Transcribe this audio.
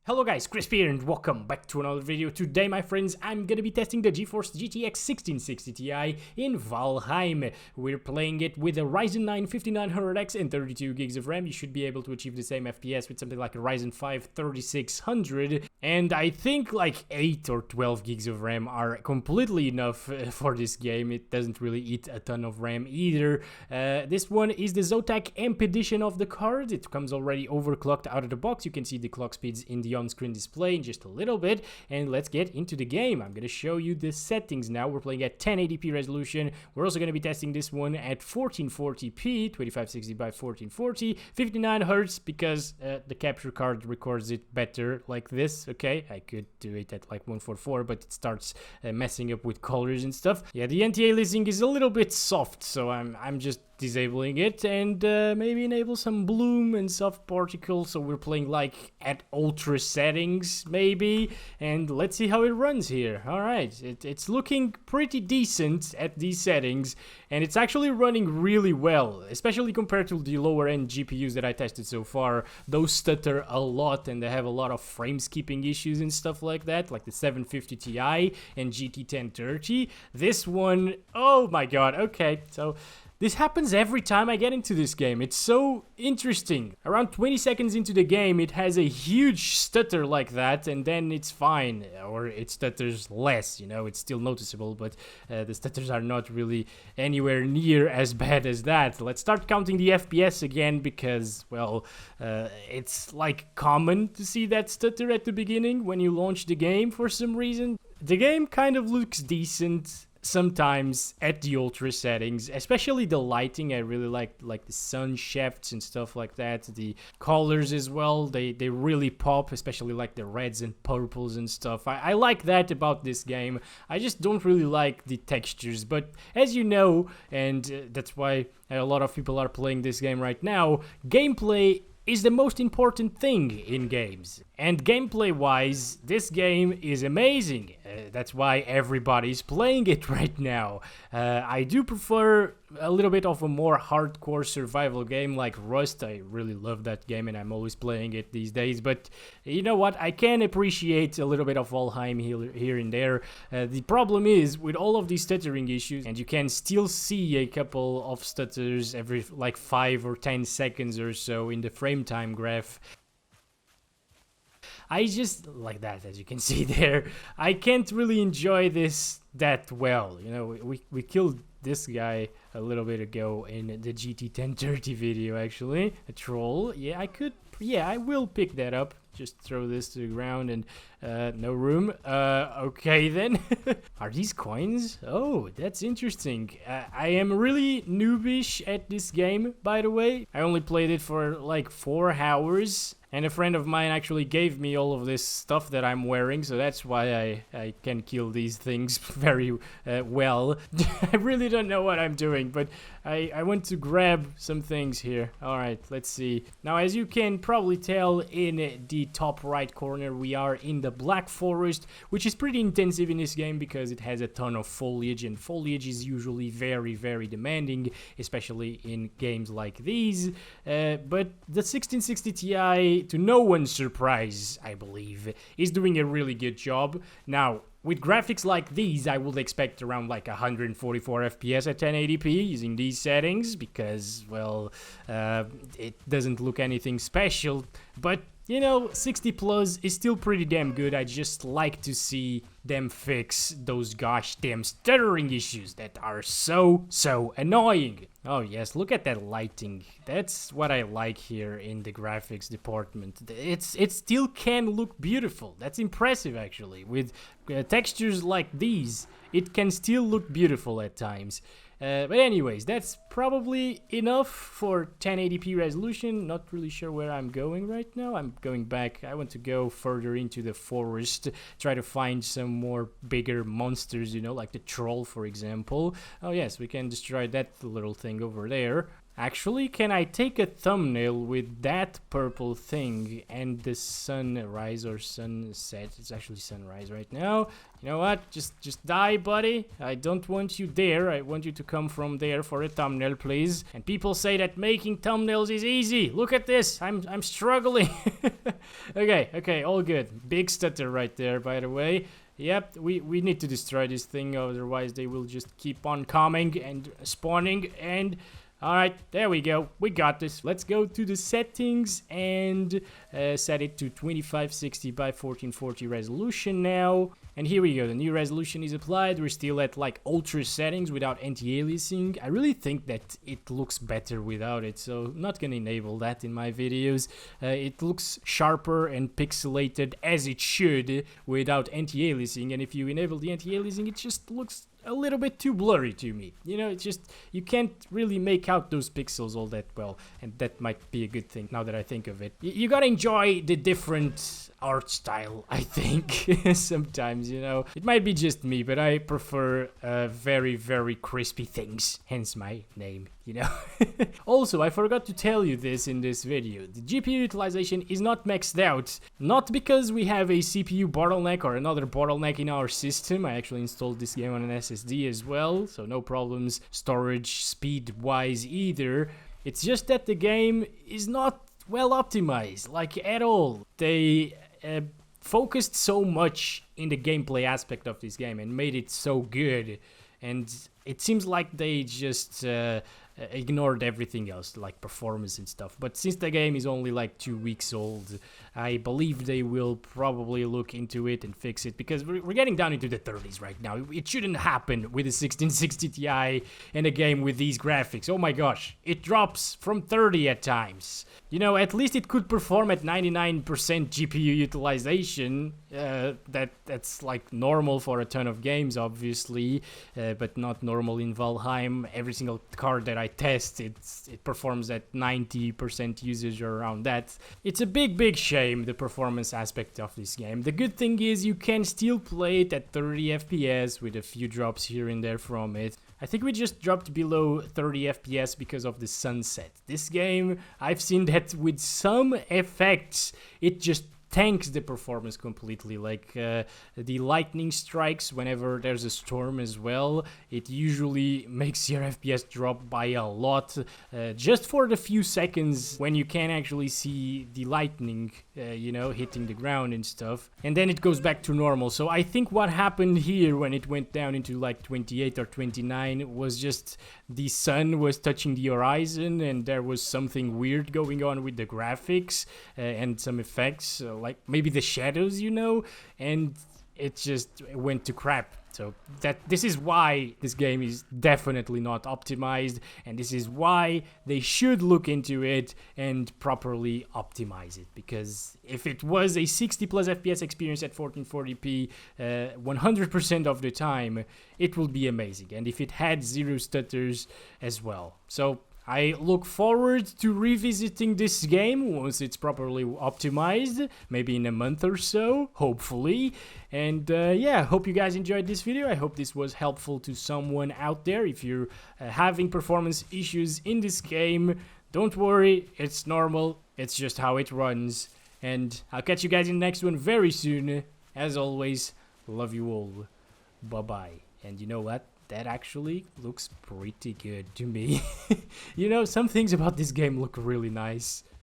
Hello guys, Chris here and welcome back to another video. Today, my friends, I'm gonna be testing the GeForce GTX 1660 Ti in Valheim. We're playing it with a Ryzen 9 5900X and 32 gigs of RAM. You should be able to achieve the same FPS with something like a Ryzen 5 3600. And I think like 8 or 12 gigs of RAM are completely enough for this game. It doesn't really eat a ton of RAM either. This one is the Zotac AMP edition of the card. It comes already overclocked out of the box. You can see the clock speeds in the on-screen display in just a little bit, and let's get into the game. I'm gonna show you the settings now. We're playing at 1080p resolution. We're also gonna be testing this one at 1440p, 2560 by 1440, 59 Hz because the capture card records it better like this. Okay, I could do it at like 144, but it starts messing up with colors and stuff. Yeah, the anti-aliasing is a little bit soft, so I'm just disabling it and maybe enable some bloom and soft particles, so we're playing like at ultra settings maybe, and let's see how it runs here. All right, it's looking pretty decent at these settings, and it's actually running really well, especially compared to the lower end GPUs that I tested so far. Those stutter a lot and they have a lot of frame skipping issues and stuff like that, like the 750 Ti and GT 1030. This one, oh my god. Okay, so this happens every time I get into this game. It's so interesting. Around 20 seconds into the game, it has a huge stutter like that, and then it's fine. Or it stutters less, you know, it's still noticeable, but the stutters are not really anywhere near as bad as that. Let's start counting the FPS again because, well, it's like common to see that stutter at the beginning when you launch the game for some reason. The game kind of looks decent sometimes at the ultra settings, especially the lighting. I really like the sun shafts and stuff like that. The colors as well, they really pop, especially like the reds and purples and stuff. I like that about this game. I just don't really like the textures, but as you know, and that's why a lot of people are playing this game right now, gameplay is the most important thing in games. And gameplay wise, this game is amazing. That's why everybody's playing it right now. I do prefer a little bit of a more hardcore survival game like Rust. I really love that game and I'm always playing it these days. But you know what? I can appreciate a little bit of Valheim here and there. The problem is with all of these stuttering issues, and you can still see a couple of stutters every like 5 or 10 seconds or so in the frame time graph. I just, like that, as you can see there, I can't really enjoy this that well. You know, we killed this guy a little bit ago in the GT 1030 video, actually. A troll. Yeah, I will pick that up. Just throw this to the ground and no room. Okay then. Are these coins? Oh, that's interesting. I am really noobish at this game, by the way. I only played it for like 4 hours. And a friend of mine actually gave me all of this stuff that I'm wearing, so that's why I can kill these things very well. I really don't know what I'm doing, but I want to grab some things here. Alright, let's see. Now, as you can probably tell in the top right corner, we are in the Black Forest, which is pretty intensive in this game because it has a ton of foliage, and foliage is usually very, very demanding, especially in games like these. But the 1660 Ti, to no one's surprise, I believe, is doing a really good job. Now, with graphics like these, I would expect around like 144 FPS at 1080p using these settings because, well, it doesn't look anything special, but you know, 60 plus is still pretty damn good. I just like to see them fix those gosh damn stuttering issues that are so annoying. Oh yes, look at that lighting. That's what I like here in the graphics department. It still can look beautiful. That's impressive actually. With textures like these, it can still look beautiful at times. But anyways, that's probably enough for 1080p resolution. Not really sure where I'm going right now. I'm going back. I want to go further into the forest, try to find some more bigger monsters, you know, like the troll, for example. Oh yes, we can destroy that little thing over there. Actually, can I take a thumbnail with that purple thing and the sunrise or sunset? It's actually sunrise right now. You know what? Just die, buddy. I don't want you there. I want you to come from there for a thumbnail, please. And people say that making thumbnails is easy. Look at this. I'm struggling. Okay, all good. Big stutter right there, by the way. Yep, we need to destroy this thing, otherwise they will just keep on coming and spawning and... Alright, there we go. We got this. Let's go to the settings and set it to 2560 by 1440 resolution now. And here we go. The new resolution is applied. We're still at like ultra settings without anti-aliasing. I really think that it looks better without it, so I'm not gonna enable that in my videos. It looks sharper and pixelated as it should without anti-aliasing, and if you enable the anti-aliasing, it just looks a little bit too blurry to me. You know, it's just, you can't really make out those pixels all that well, and that might be a good thing now that I think of it. You gotta enjoy the different art style, I think. Sometimes, you know, it might be just me, but I prefer very, very crispy things, hence my name, you know. Also, I forgot to tell you this in this video. The GPU utilization is not maxed out, not because we have a CPU bottleneck or another bottleneck in our system. I actually installed this game on an SSD as well, so no problems storage speed wise either. It's just that the game is not well optimized, like at all. They focused so much in the gameplay aspect of this game and made it so good, and it seems like they just ignored everything else, like performance and stuff. But since the game is only like 2 weeks old, I believe they will probably look into it and fix it, because we're getting down into the 30s right now. It shouldn't happen with a 1660 Ti and a game with these graphics. Oh my gosh, it drops from 30 at times. You know, at least it could perform at 99% GPU utilization. That's like normal for a ton of games, obviously, but not normal in Valheim. Every single card that I test, it performs at 90% usage or around that. It's a big shame, the performance aspect of this game. The good thing is you can still play it at 30 FPS with a few drops here and there from it. I think we just dropped below 30 FPS because of the sunset. This game, I've seen that with some effects, it just tanks the performance completely. Like the lightning strikes whenever there's a storm as well, it usually makes your FPS drop by a lot, just for the few seconds when you can actually see the lightning you know, hitting the ground and stuff, and then it goes back to normal. So I think what happened here when it went down into like 28 or 29 was just the sun was touching the horizon and there was something weird going on with the graphics and some effects, like maybe the shadows, you know, and it just went to crap. So this is why this game is definitely not optimized, and this is why they should look into it and properly optimize it. Because if it was a 60 plus FPS experience at 1440p 100% of the time, it will be amazing. And if it had zero stutters as well. So I look forward to revisiting this game once it's properly optimized, maybe in a month or so, hopefully. And yeah, hope you guys enjoyed this video. I hope this was helpful to someone out there. If you're having performance issues in this game, don't worry, it's normal, it's just how it runs. And I'll catch you guys in the next one very soon. As always, love you all. Bye-bye. And you know what? That actually looks pretty good to me. You know, some things about this game look really nice.